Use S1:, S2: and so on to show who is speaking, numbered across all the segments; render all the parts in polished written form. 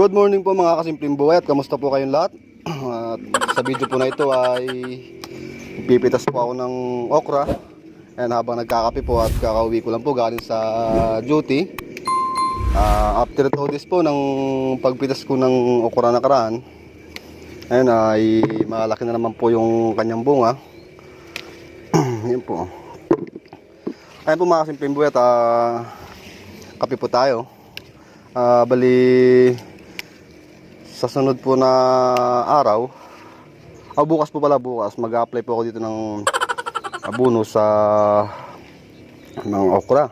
S1: Good morning po mga kasimpleng buhay at kamusta po kayong lahat? At sa video po na ito ay pipitas po ako ng okra. And habang nagkakape po at kakauwi ko lang po galing sa duty, after 2 days po ng pagpitas ko ng okra nakaraan, ayun ay malaki na naman po yung kanyang bunga. Yan po. Ayun po mga kasimpleng buhay at kape po tayo. Bali sa sunod po na araw, bukas po pala, bukas mag-apply po ako dito ng abono sa ng okra.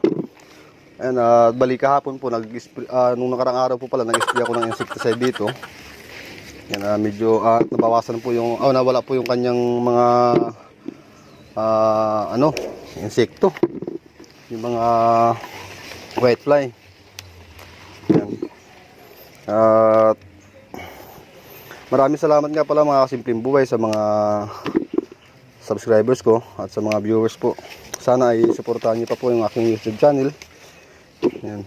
S1: And bali kahapon po nung nakarang araw po pala nag-spray ako ng insecticide dito. Yan, medyo nabawasan po yung nawala po yung kanyang mga insekto, yung mga whitefly. Yan. At maraming salamat nga pala mga kasimpleng buhay sa mga subscribers ko at sa mga viewers po. Sana ay suportahan niyo pa po yung aking YouTube channel. Yan.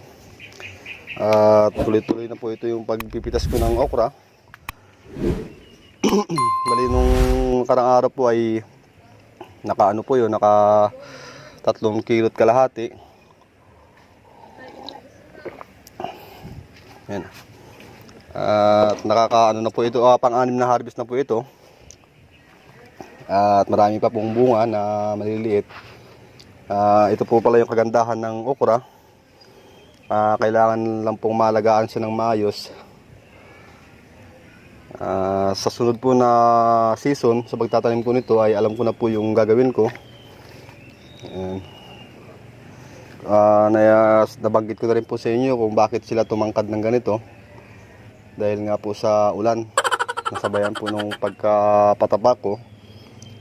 S1: At tuloy-tuloy na po ito yung pagpipitas ko ng okra. Bali nung karang araw po ay naka 3 kilot kalahati. Yan. At nakakaano na po ito, pang-anim na harvest na po ito. At marami pa pong bunga na maliliit. Ito po pala yung kagandahan ng okra. Kailangan lang pong malagaan siya ng maayos. Sa sunod po na season, sa pagtatanim ko nito ay alam ko na po yung gagawin ko. Nabanggit ko na rin po sa inyo kung bakit sila tumangkad ng ganito. Dahil nga po sa ulan, nasabayan po nung pagkapatapak ko,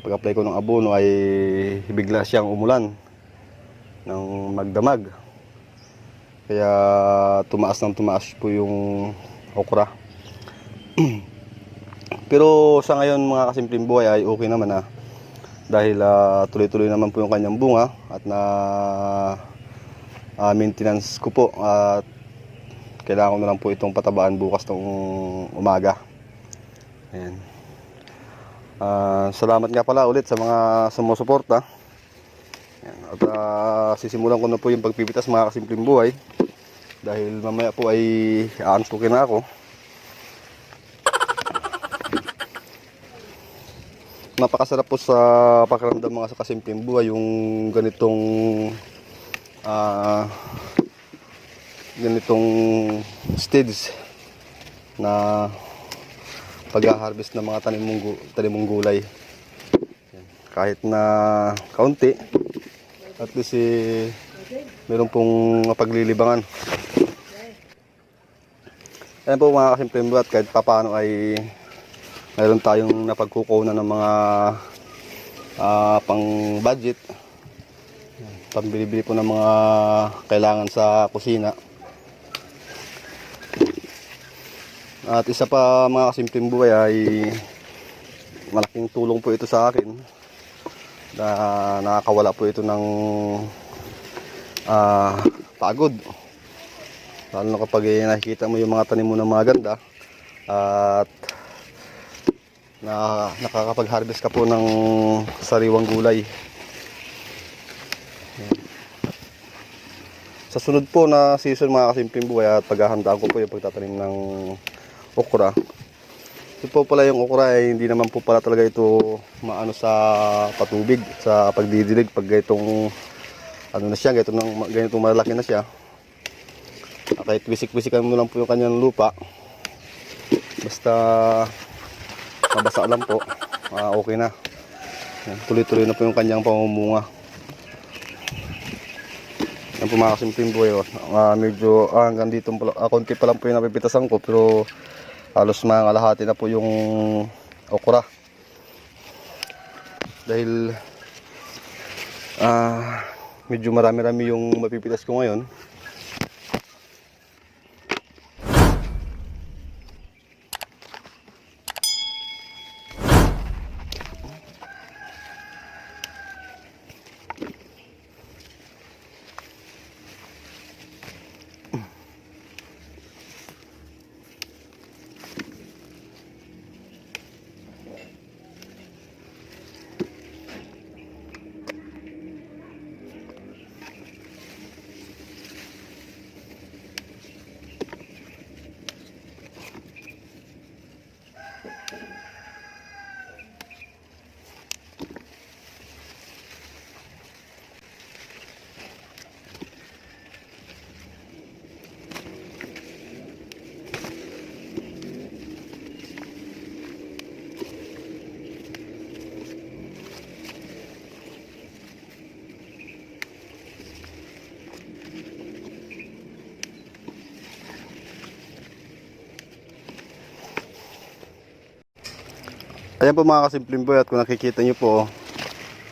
S1: pag-apply ko ng abono ay bigla siyang umulan ng magdamag. Kaya tumaas po yung okra. Pero sa ngayon mga kasimpleng buhay ay okay naman dahil tuloy-tuloy naman po yung kanyang bunga at maintenance ko po at kailangan ko na lang po itong patabaan bukas ng umaga. Ayan. Salamat nga pala ulit sa mga sumusuporta. At sisimulan ko na po yung pagpipitas mga kasimpleng buhay dahil mamaya po ay aantukin na ako. Napakasarap po sa pakiramdam mga kasimpleng buhay yung ganitong stage na pag-harvest ng mga tanim mong gulay. Kahit na kaunti, at least meron pong paglilibangan. Ayan po mga kasimpleng buhat, kahit papaano ay mayroon tayong napagkukunan ng mga pang budget, pambili-bili po ng mga kailangan sa kusina. At isa pa mga kasimpleng buhay ay malaking tulong po ito sa akin na nakakawala po ito ng pagod, lalo na kapag nakikita mo yung mga tanim mo na maganda at nakakapag-harvest ka po ng sariwang gulay. Sa sunod po na season mga kasimpleng buhay at paghahandaan ko po yung pagtatanim ng okra. Ito po pala yung okra ay hindi naman po pala talaga ito maano sa patubig, sa pagdidilig pag ganitong ganitong malaki na siya. Kahit wisik-wisikan mo lang po yung kanyang lupa, basta mabasa lang po, okay na. Tuloy-tuloy na po yung kanyang pamumunga. Yan po mga kasimpleng buhay. Medyo hanggang dito konti pa lang po yung napipitasan ko, pero halos mga kalahati na po yung okra. Dahil medyo marami-rami yung mapipitas ko ngayon. Ayan po mga kasimpleng boy, at kung nakikita nyo po,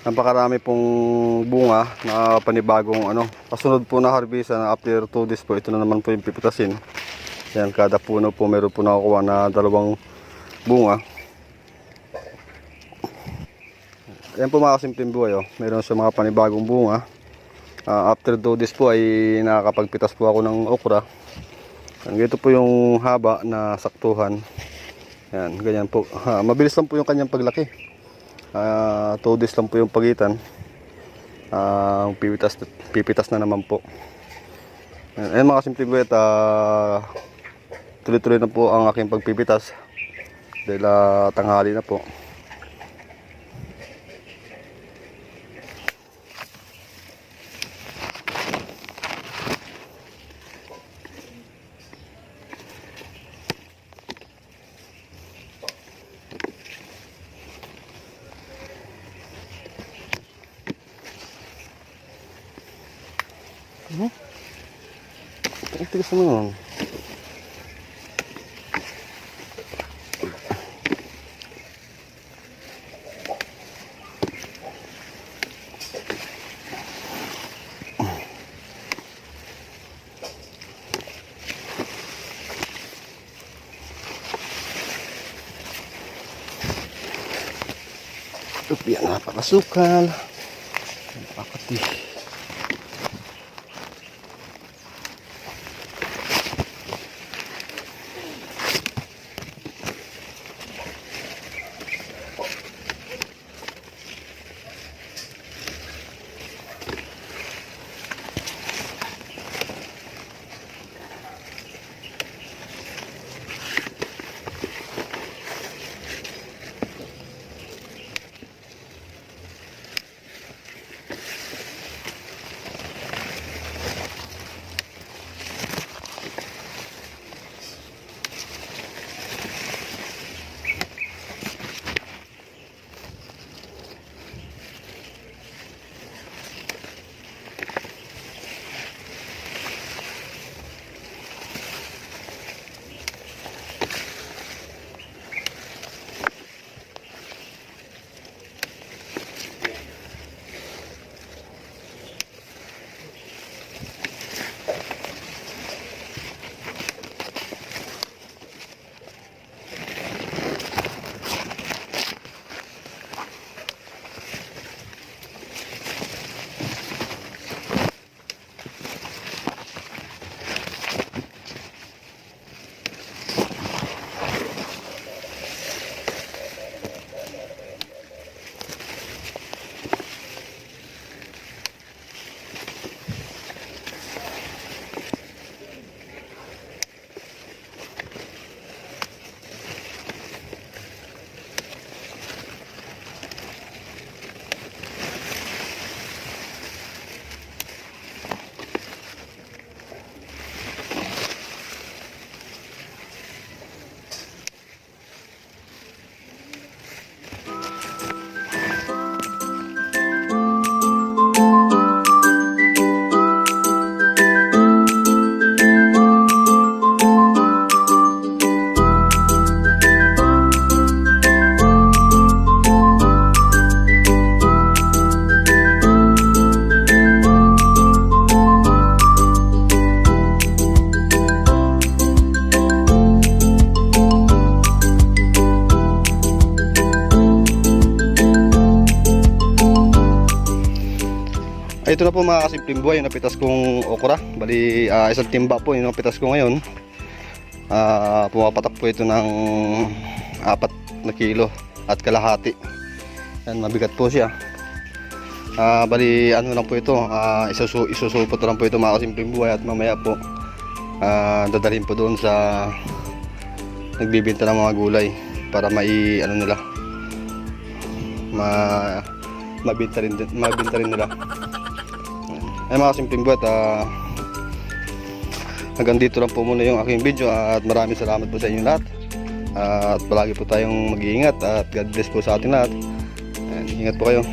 S1: napakarami pong bunga na panibagong kasunod po na harvest na after 2 days po. Ito na naman po yung pipitasin. Ayan, kada puno po meron po nakukuha na 2 bunga. Ayan po mga kasimpleng boy, meron sa mga panibagong bunga. After 2 days po ay nakakapagpitas po ako ng okra. Ito po yung haba na saktuhan. Yan, ganyan po. Mabilis lang po yung kanyang paglaki. 2 days lang po yung pagitan. Pipitas na naman po. Ayan mga kasimpleng boy, tuloy-tuloy na po ang aking pagpipitas dahil tanghali na po. Ang tigas naman. Yan, napakasukal. Napakati. Ito na po mga kasimpleng buhay yung napitas kong okra. Bali isang timba po yung napitas ko ngayon. Pumapatak po ito ng 4 na kilo at kalahati. Yan, mabigat po siya. Bali ano lang po ito, isusupot lang po ito mga kasimpleng buhay, at mamaya po dadalhin po doon sa nagbibenta ng mga gulay para mabenta rin nila. Ay mga simpleng buhat, hanggang dito lang po muna yung aking video, at maraming salamat po sa inyo lahat, at palagi po tayong mag-iingat, at God bless po sa ating lahat. Ingat po kayo.